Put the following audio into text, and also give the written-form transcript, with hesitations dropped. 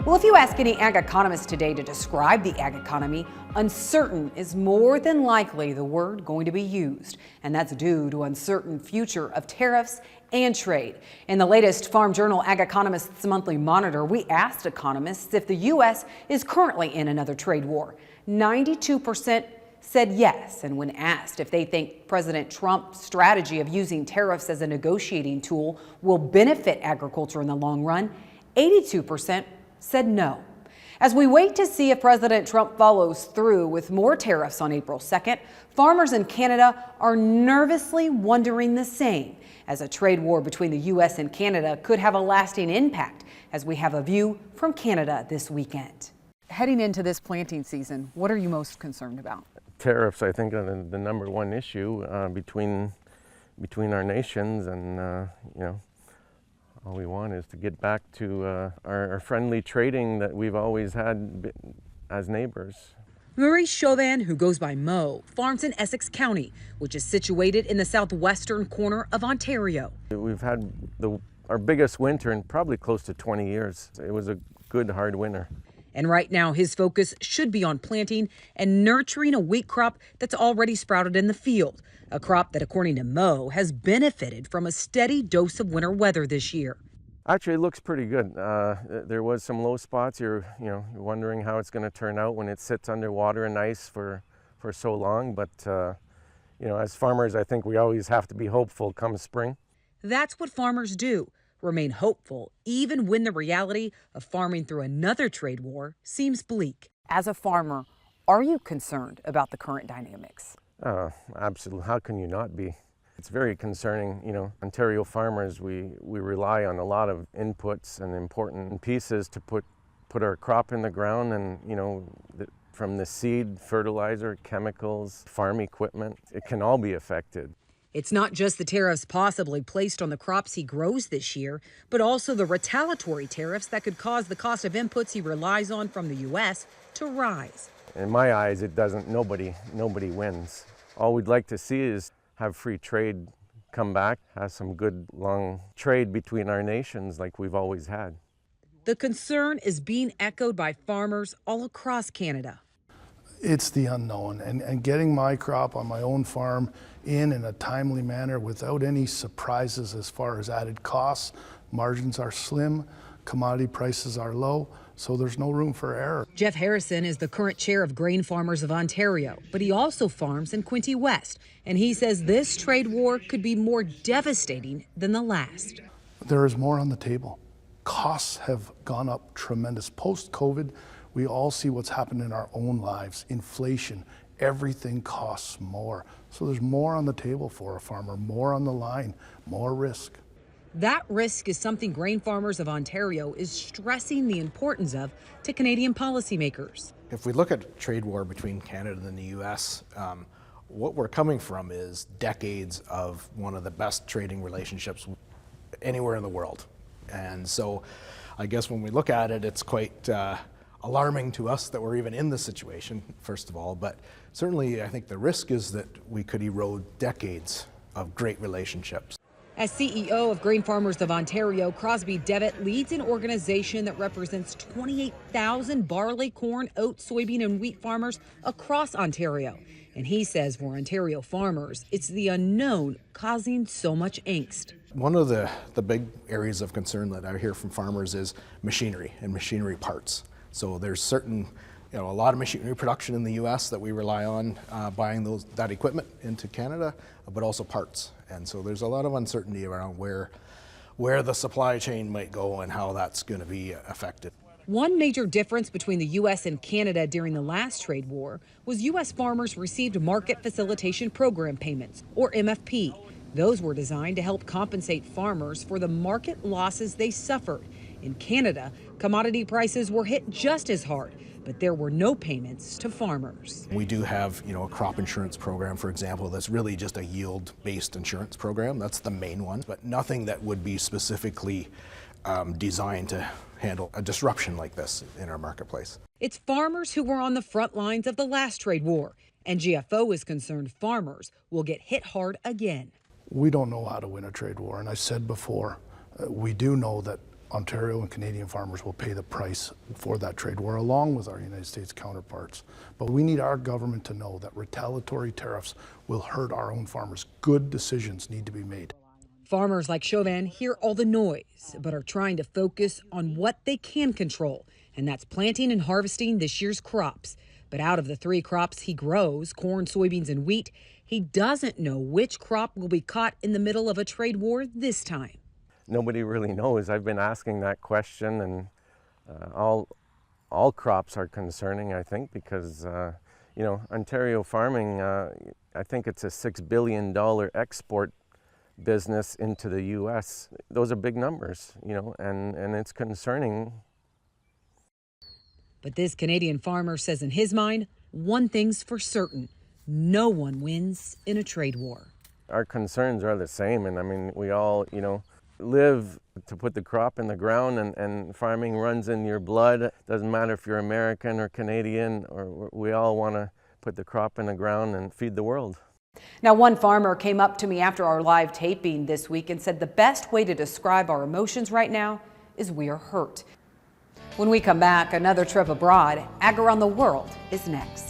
Well, if you ask any ag economist today to describe the ag economy, uncertain is more than likely the word going to be used. And that's due to uncertain future of tariffs and trade. In the latest Farm Journal Ag Economist's Monthly Monitor, we asked economists if the U.S. is currently in another trade war. 92% said yes, and when asked if they think President Trump's strategy of using tariffs as a negotiating tool will benefit agriculture in the long run, 82% said no. As we wait to see if President Trump follows through with more tariffs on April 2nd, farmers in Canada are nervously wondering the same, as a trade war between the U.S. and Canada could have a lasting impact, as we have a view from Canada this weekend. Heading into this planting season, what are you most concerned about? Tariffs, I think, are the number one issue between our nations, and all we want is to get back to our friendly trading that we've always had as neighbors. Maurice Chauvin, who goes by Mo, farms in Essex County, which is situated in the southwestern corner of Ontario. We've had our biggest winter in probably close to 20 years. It was a good, hard winter. And right now, his focus should be on planting and nurturing a wheat crop that's already sprouted in the field. A crop that, according to Mo, has benefited from a steady dose of winter weather this year. Actually, it looks pretty good. There was some low spots. You're wondering how it's going to turn out when it sits underwater and ice for so long. But, as farmers, I think we always have to be hopeful come spring. That's what farmers do. Remain hopeful, even when the reality of farming through another trade war seems bleak. As a farmer, are you concerned about the current dynamics? Absolutely. How can you not be? It's very concerning. Ontario farmers, we rely on a lot of inputs and important pieces to put our crop in the ground, and from the seed, fertilizer, chemicals, farm equipment, it can all be affected. It's not just the tariffs possibly placed on the crops he grows this year, but also the retaliatory tariffs that could cause the cost of inputs he relies on from the U.S. to rise. In my eyes, it doesn't. Nobody wins. All we'd like to see is have free trade come back, have some good long trade between our nations like we've always had. The concern is being echoed by farmers all across Canada. It's the unknown, and getting my crop on my own farm in a timely manner without any surprises as far as added costs. Margins are slim, commodity prices are low, so there's no room for error. Jeff Harrison is the current chair of Grain Farmers of Ontario, but he also farms in Quinte West, and he says this trade war could be more devastating than the last. There is more on the table. Costs have gone up tremendous. Post-COVID, we all see what's happened in our own lives. Inflation, everything costs more. So there's more on the table for a farmer, more on the line, more risk. That risk is something Grain Farmers of Ontario is stressing the importance of to Canadian policymakers. If we look at a trade war between Canada and the U.S., what we're coming from is decades of one of the best trading relationships anywhere in the world. And so I guess when we look at it, it's quite alarming to us that we're even in this situation, first of all, but certainly I think the risk is that we could erode decades of great relationships. As CEO of Grain Farmers of Ontario, Crosby Devitt leads an organization that represents 28,000 barley, corn, oat, soybean, and wheat farmers across Ontario. And he says for Ontario farmers, it's the unknown causing so much angst. One of the big areas of concern that I hear from farmers is machinery and machinery parts. So there's a lot of machinery production in the U.S. that we rely on buying that equipment into Canada, but also parts. And so there's a lot of uncertainty around where the supply chain might go and how that's going to be affected. One major difference between the U.S. and Canada during the last trade war was U.S. farmers received Market Facilitation Program payments, or MFP. Those were designed to help compensate farmers for the market losses they suffered. In Canada, commodity prices were hit just as hard, but there were no payments to farmers. We do have, a crop insurance program, for example, that's really just a yield-based insurance program. That's the main one, but nothing that would be specifically designed to handle a disruption like this in our marketplace. It's farmers who were on the front lines of the last trade war, and GFO is concerned farmers will get hit hard again. We don't know how to win a trade war, and I said before, we do know that Ontario and Canadian farmers will pay the price for that trade war along with our United States counterparts. But we need our government to know that retaliatory tariffs will hurt our own farmers. Good decisions need to be made. Farmers like Chauvin hear all the noise, but are trying to focus on what they can control, and that's planting and harvesting this year's crops. But out of the 3 crops he grows, corn, soybeans, and wheat, he doesn't know which crop will be caught in the middle of a trade war this time. Nobody really knows. I've been asking that question, and all crops are concerning, I think, because you know, Ontario farming, I think it's a $6 billion export business into the U.S. Those are big numbers, you know, and it's concerning. But this Canadian farmer says in his mind, one thing's for certain: no one wins in a trade war. Our concerns are the same, and I mean, we all, you know, live to put the crop in the ground, and farming runs in your blood. Doesn't matter if you're American or Canadian, or we all want to put the crop in the ground and feed the world. Now, one farmer came up to me after our live taping this week and said the best way to describe our emotions right now is we are hurt. When we come back, another trip abroad, Ag Around the World is next.